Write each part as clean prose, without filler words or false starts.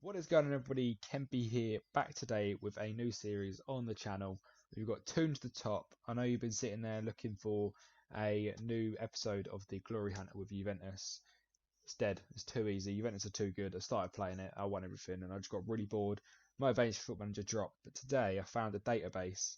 What is going on, everybody? Kempy here, back today with a new series on the channel. We've got Toon to the top. I know you've been sitting there looking for a new episode of the Glory Hunter with Juventus. It's dead. It's too easy. Juventus are too good. I started playing it. I won everything, and I just got really bored. Motivation for Football Manager dropped, but today I found a database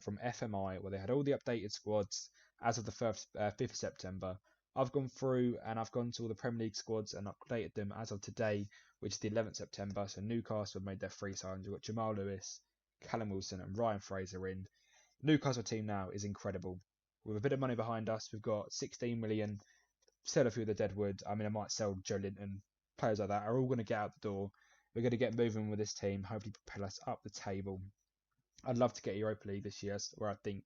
from FMI where they had all the updated squads as of the 5th of September. I've gone through and I've gone to all the Premier League squads and updated them as of today, which is the 11th September. So Newcastle have made their free signs. We've got Jamal Lewis, Callum Wilson, and Ryan Fraser in. The Newcastle team now is incredible. With a bit of money behind us, we've got 16 million. Sell a few of the deadwood. I mean, I might sell Joe Linton. Players like that are all going to get out the door. We're going to get moving with this team. Hopefully, propel us up the table. I'd love to get Europa League this year, where I think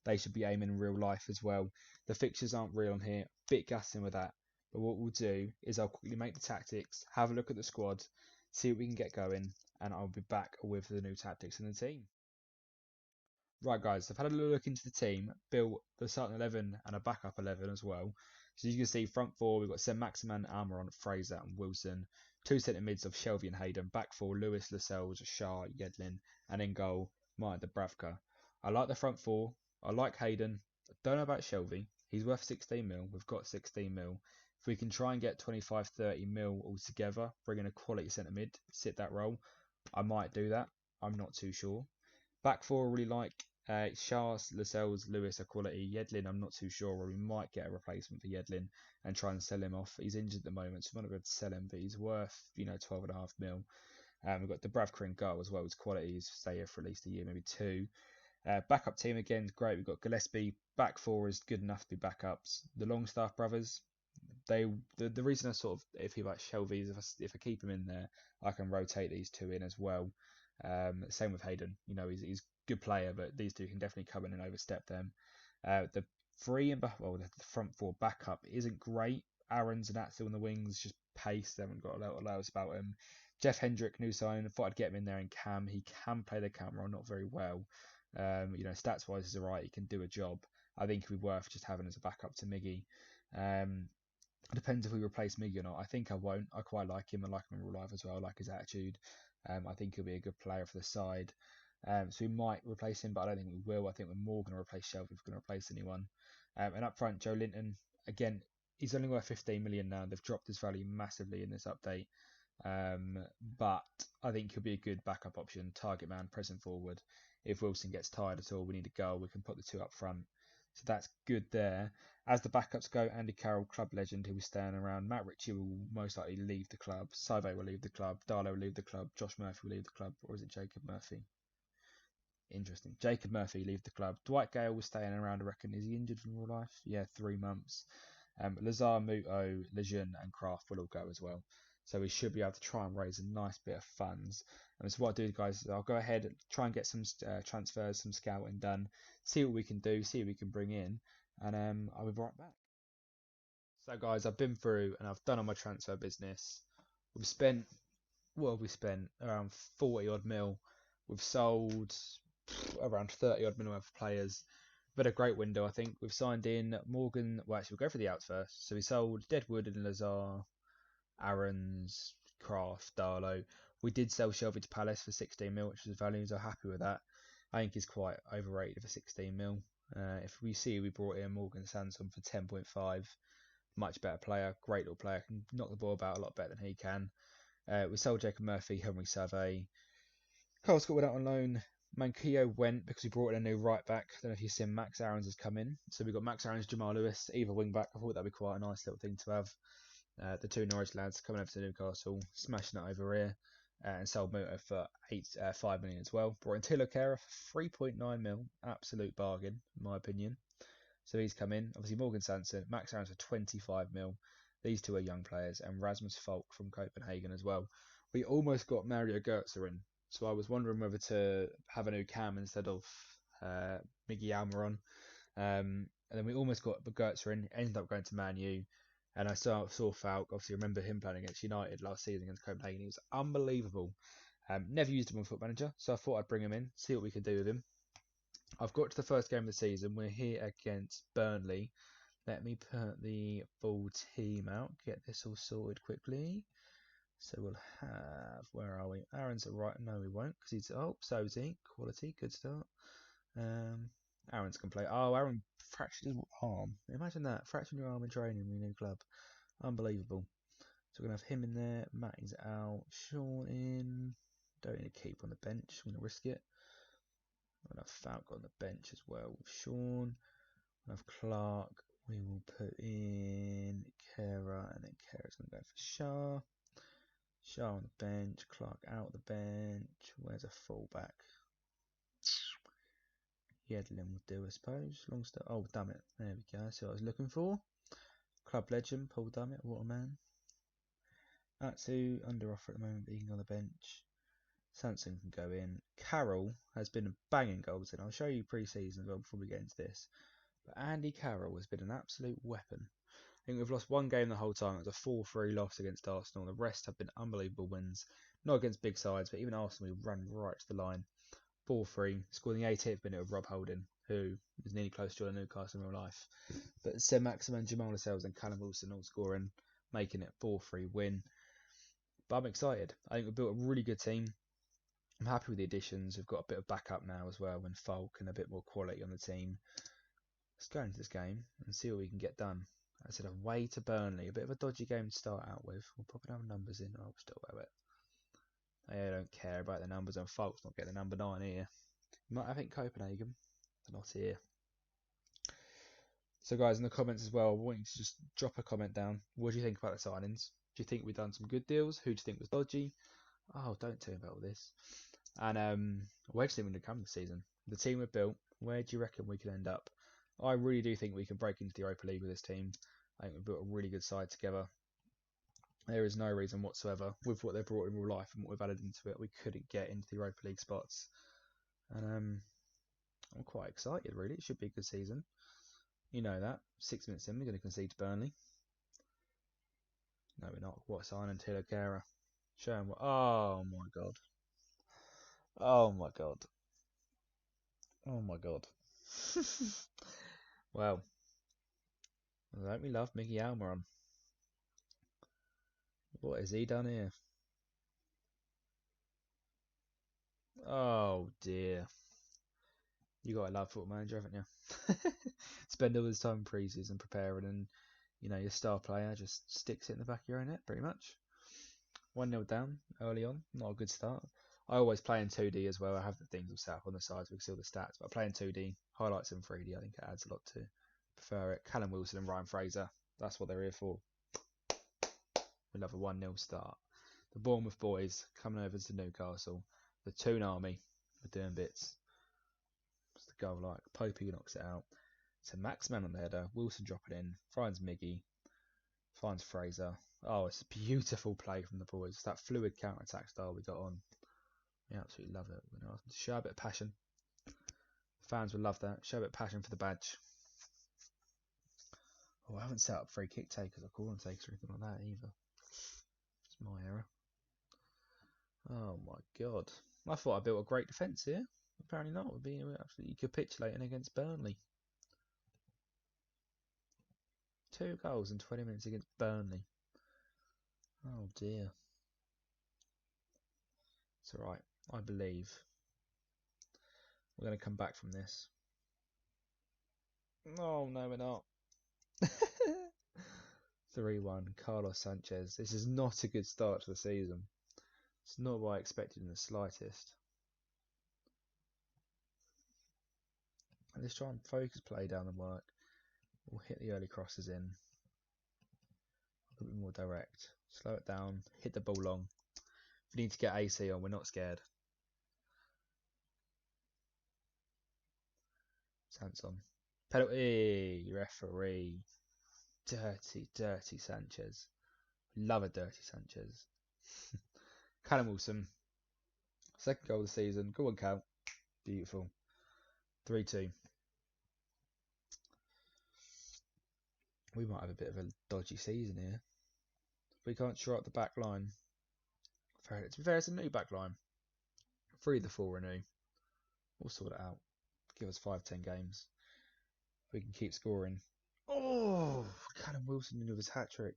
they should be aiming in real life as well. The fixtures aren't real on here. Bit gassing with that. But what we'll do is I'll quickly make the tactics, have a look at the squad, see what we can get going, and I'll be back with the new tactics in the team. Right, guys, I've had a little look into the team, built the starting 11 and a backup 11 as well. So you can see front four, we've got Saint-Maximin, Almiron, Fraser and Wilson. Two centre mids of Shelvey and Hayden. Back four, Lewis, Lascelles, Shah, Yedlin. And in goal, Martin Dubravka. I like the front four. I like Hayden. I don't know about Shelvey. He's worth 16 mil. We've got 16 mil. If we can try and get 25, 30 mil altogether, bring in a quality centre mid, sit that role, I might do that. I'm not too sure. Back four, I really like Shah, Lascelles, Lewis are quality. Yedlin, I'm not too sure. We might get a replacement for Yedlin and try and sell him off. He's injured at the moment, so we might not be able to sell him, but he's worth 12.5 mil. We've got Dubravka in goal as well as quality. He's stay here for at least a year, maybe two. Backup team again is great. We've got Gillespie. Back four is good enough to be backups. The Longstaff brothers. The reason I sort of iffy about Shelvey is if I keep him in there, I can rotate these two in as well. Same with Hayden. He's a good player, but these two can definitely come in and overstep them. The the front four backup isn't great. Aaron's and that's still on the wings, just pace. They haven't got a lot of allowance about him. Jeff Hendrick, new sign. I thought I'd get him in there in cam. He can play the cam role, not very well. Stats wise is alright. He can do a job. I think it'd be worth just having as a backup to Miggy. Depends if we replace Miggy or not. I think I won't. I quite like him. I like him in real life as well. I like his attitude. I think he'll be a good player for the side. So we might replace him, but I don't think we will. I think we're more going to replace Shelby if we're going to replace anyone. And up front, Joe Linton, again, he's only worth 15 million now. They've dropped his value massively in this update. But I think he'll be a good backup option, target man, pressing forward. If Wilson gets tired at all, we need a goal, we can put the two up front. So that's good there. As the backups go, Andy Carroll, club legend, who was staying around. Matt Ritchie will most likely leave the club. Saive will leave the club. Darlow will leave the club. Josh Murphy will leave the club. Or is it Jacob Murphy? Interesting. Jacob Murphy leave the club. Dwight Gale was staying around, I reckon. Is he injured in real life? Yeah, 3 months. Lazar, Muto, Lejeune and Kraft will all go as well. So we should be able to try and raise a nice bit of funds. And so what I do, guys, is I'll go ahead and try and get some transfers, some scouting done, see what we can do, see what we can bring in, and I'll be right back. So, guys, I've been through and I've done all my transfer business. We've spent around 40 odd mil. We've sold around 30 odd mil worth of players. We've had a great window, I think. We've signed in Morgan. Well, actually, we'll go for the outs first. So we sold Deadwood and Lazar, Aaron's, Kraft, Darlow. We did sell Shelby to Palace for 16 mil, which was value, so happy with that. I think he's quite overrated for 16 mil. If we see we brought in Morgan Sanson for 10.5, much better player, great little player, can knock the ball about a lot better than he can. We sold Jacob Murphy, Henry Save. Carl Scott went out on loan. Manquillo went because we brought in a new right back. I don't know if you've seen Max Aarons has come in. So we've got Max Aarons, Jamal Lewis, either wing back. I thought that'd be quite a nice little thing to have. The two Norwich lads coming over to Newcastle, smashing it over here, and sold Muto for 5 million as well. Brought in Tilo Kehrer for 3.9 mil, absolute bargain in my opinion. So he's come in. Obviously Morgan Sanson, Max Aarons for 25 mil. These two are young players, and Rasmus Falk from Copenhagen as well. We almost got Mario Götze in, so I was wondering whether to have a new cam instead of Miggy Almiron. And then we almost got Götze in, ended up going to Man U. And I saw Falk, obviously remember him playing against United last season against Copenhagen. He was unbelievable. Never used him on Foot Manager, so I thought I'd bring him in, see what we could do with him. I've got to the first game of the season. We're here against Burnley. Let me put the full team out, get this all sorted quickly. So we'll have, where are we? Aaron's at right. No, we won't, because he's, oh, so's he. Quality, good start. Aaron's can play. Oh, Aaron fractured his arm. Imagine that, fracturing your arm in training in your new club. Unbelievable. So we're going to have him in there. Matt is out. Sean in. Don't need to keep on the bench. I'm going to risk it. I'm going to have Falk on the bench as well with Sean. We'll have Clark. We will put in Kara, and then Kara's going to go for Shah. Shah on the bench. Clark out the bench. Where's a fullback? Yedlin will do, I suppose. Long start. Oh, damn it. There we go. That's what I was looking for. Club legend, Paul Dummett. What a man. Atsu, under offer at the moment, being on the bench. Sanson can go in. Carroll has been a banging goaltender. I'll show you pre-season as well before we get into this. But Andy Carroll has been an absolute weapon. I think we've lost one game the whole time. It was a 4-3 loss against Arsenal. The rest have been unbelievable wins. Not against big sides, but even Arsenal, we ran right to the line. 4-3, scored in the 80th minute of Rob Holding, who was nearly close to joining Newcastle in real life. But Sam Maximan, Jamal Lascelles and Callum Wilson all scoring, making it 4-3 win. But I'm excited. I think we've built a really good team. I'm happy with the additions. We've got a bit of backup now as well, and Falk and a bit more quality on the team. Let's go into this game and see what we can get done. I said away to Burnley, a bit of a dodgy game to start out with. We'll probably have numbers in. I'll still wear it. I don't care about the numbers, and Falk's not getting the number 9 here. You might have it in Copenhagen, but not here. So guys, in the comments as well, I want you to just drop a comment down. What do you think about the signings? Do you think we've done some good deals? Who do you think was dodgy? Oh, don't tell me about all this. And where do you think we're going to come this season? The team we've built, where do you reckon we can end up? I really do think we can break into the Europa League with this team. I think we've built a really good side together. There is no reason whatsoever, with what they've brought in real life and what we've added into it, we couldn't get into the Europa League spots. And I'm quite excited, really. It should be a good season. You know that. 6 minutes in, we're going to concede to Burnley. No, we're not. What a sign until O'Gara. Show him what. Oh, my God. Oh, my God. Oh, my God. Well, don't we love Mickey Almiron? What has he done here? Oh dear. You got to love Football Manager, haven't you? Spend all this time pre-season preparing, and you know your star player just sticks it in the back of your own net, pretty much. 1-0 down early on, not a good start. I always play in 2D as well. I have the things all set up on the sides, we can see all the stats, but I play in 2D, highlights in 3D. I think it adds a lot to prefer it. Callum Wilson and Ryan Fraser, that's what they're here for. We love a 1-0 start. The Bournemouth boys coming over to Newcastle. The Toon army are doing bits. What's the goal like? Popey knocks it out. So Maximan on the header. Wilson dropping in. Finds Miggy. Finds Fraser. Oh, it's a beautiful play from the boys. It's that fluid counter-attack style we got on. We absolutely love it. We're going to ask them to show a bit of passion. Fans will love that. Show a bit of passion for the badge. Oh, I haven't set up free kick takers or corner takers or anything like that either. It's my error. Oh my God. I thought I built a great defence here. Apparently not. We're being absolutely capitulating against Burnley. 2 goals in 20 minutes against Burnley. Oh dear. It's alright. I believe we're going to come back from this. Oh no, we're not. 3-1. Carlos Sanchez. This is not a good start to the season. It's not what I expected in the slightest. Let's try and focus play down the work. We'll hit the early crosses in. A bit more direct. Slow it down. Hit the ball long. If we need to get AC on, we're not scared. Sanson. Penalty. Referee. Dirty, dirty Sanchez. Love a dirty Sanchez. Callum Wilson. Second goal of the season. Go on, Cal. Beautiful. 3-2. We might have a bit of a dodgy season here. We can't shore up the back line. To be fair, it's a new back line. 3 of the 4 are new. We'll sort it out. Give us 5-10 games. We can keep scoring. Oh, Callum Wilson with his hat-trick.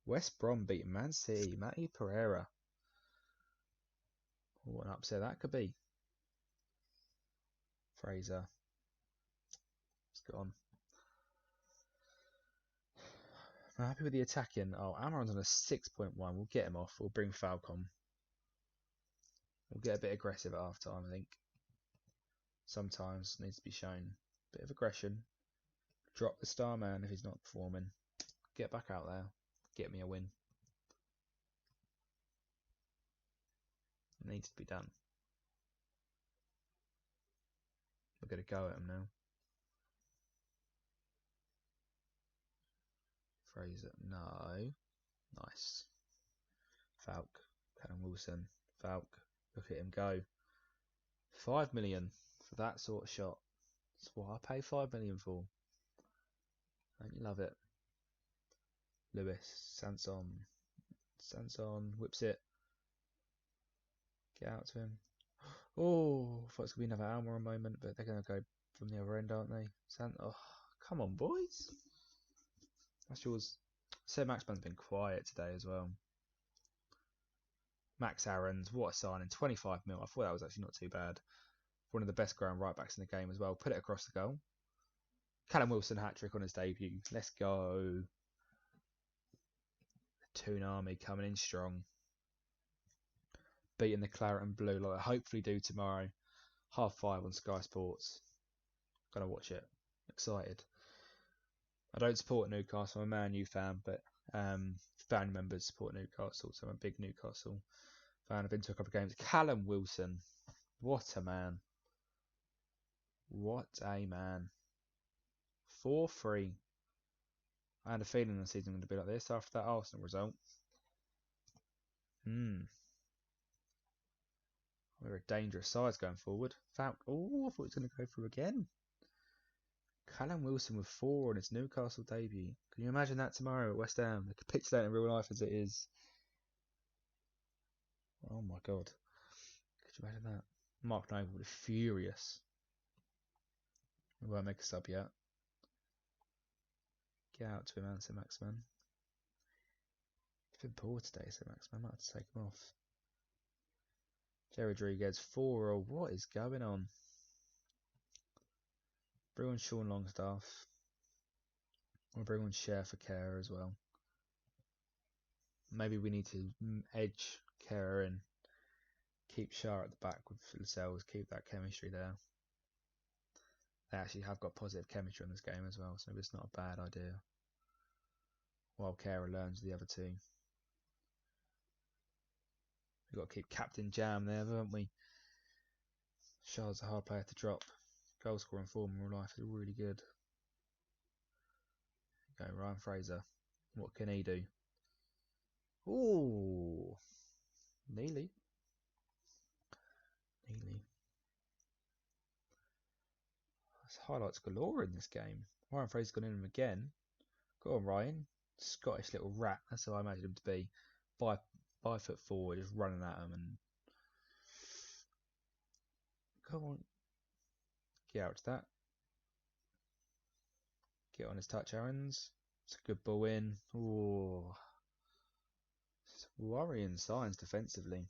West Brom beating Man City. Matty Pereira. What an upset that could be. Fraser. It's gone. I'm happy with the attacking. Oh, Amaron's on a 6.1. We'll get him off. We'll bring Falcon. We'll get a bit aggressive at half time, I think. Sometimes needs to be shown. Bit of aggression. Drop the star man if he's not performing. Get back out there. Get me a win. It needs to be done. We're going to go at him now. Fraser, no. Nice. Falk. Callum Wilson. Falk. Look at him go. 5 million for that sort of shot. That's what I pay 5 million for. Don't you love it? Lewis. Sanson. Sanson whips it. Get out to him. Oh, I thought it was going to be another Almiron moment, but they're going to go from the other end, aren't they? Oh, come on, boys. That's yours. Sir Maxman's been quiet today as well. Max Aarons, what a signing. 25 mil. I thought that was actually not too bad. One of the best ground right backs in the game as well. Put it across the goal. Callum Wilson hat-trick on his debut. Let's go. The Toon army coming in strong. Beating the Claret and Blue like I hopefully do tomorrow. 5:30 on Sky Sports. Gonna watch it. Excited. I don't support Newcastle. I'm a Man U fan, but family members support Newcastle, so I'm a big Newcastle fan. I've been to a couple of games. Callum Wilson. What a man. What a man. 4-3. I had a feeling the season was going to be like this after that Arsenal result. We're a dangerous side going forward. Oh, I thought it was going to go through again. Callum Wilson with 4 on his Newcastle debut. Can you imagine that tomorrow at West Ham? They capitulate in real life as it is. Oh my god. Could you imagine that? Mark Noble would be furious. We won't make a sub yet. Get out to him, Sir Maximan. He's been poor today, Sir Maximan. I might have to take him off. Jerry Rodriguez, 4-0. What is going on? Bring on Sean Longstaff. I'll bring on Cher for Kerr as well. Maybe we need to edge Kerr in. Keep Shah at the back with Lascelles. Keep that chemistry there. They actually have got positive chemistry in this game as well, so maybe it's not a bad idea. While Kerr learns the other two. We've got to keep Captain Jam there, haven't we? Shah's a hard player to drop. Goal scoring form in real life is really good. Go, Ryan Fraser. What can he do? Ooh. Nearly. There's highlights galore in this game. Ryan Fraser's gone in him again. Go on, Ryan. Scottish little rat. That's how I imagine him to be. 5'4", just running at him and come on. Get out to that. Get on his touch, Aarons. It's a good ball in. Ooh. It's worrying signs defensively.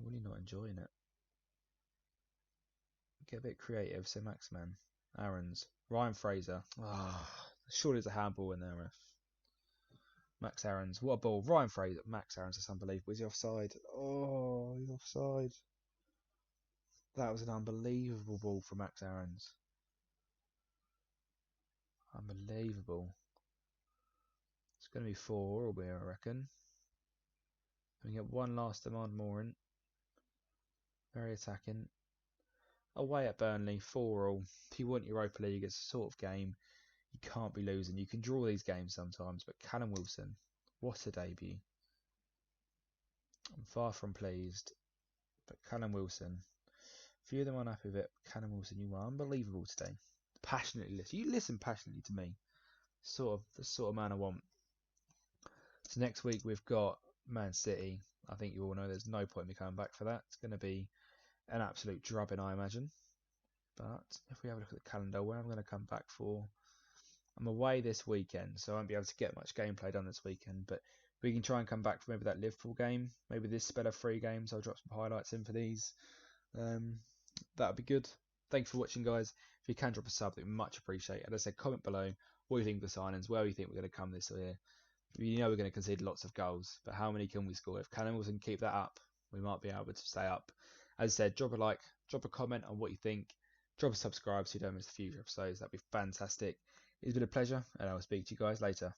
Really not enjoying it. Get a bit creative, so Maxman. Aarons. Ryan Fraser. Surely there's a handball in there, ref. Max Aarons. What a ball. Ryan Fraser. Max Aarons, that's unbelievable. Is he offside? Oh, he's offside. That was an unbelievable ball from Max Aarons. Unbelievable. It's going to be 4, will be, I reckon. We get one last demand more in. Very attacking. Away at Burnley, 4-all. If you want Europa League, it's a sort of game you can't be losing. You can draw these games sometimes, but Callum Wilson, what a debut. I'm far from pleased, but Callum Wilson, a few of them unhappy with it. Callum Wilson, you are unbelievable today. Passionately listen. You listen passionately to me. The sort of man I want. So next week we've got Man City. I think you all know there's no point in me coming back for that. It's going to be an absolute drubbing, I imagine. But if we have a look at the calendar, where I'm going to come back for, I'm away this weekend, so I won't be able to get much gameplay done this weekend. But we can try and come back for maybe that Liverpool game, maybe this spell of 3 games. I'll drop some highlights in for these. That'd be good. Thanks for watching, guys. If you can drop a sub, that'd be much appreciated. As I said, comment below what you think of the signings, where you think we're going to come this year. You know we're going to concede lots of goals, but how many can we score? If Cannibals can keep that up, we might be able to stay up. As I said, drop a like, drop a comment on what you think, drop a subscribe so you don't miss the future episodes. That'd be fantastic. It's been a pleasure, and I will speak to you guys later.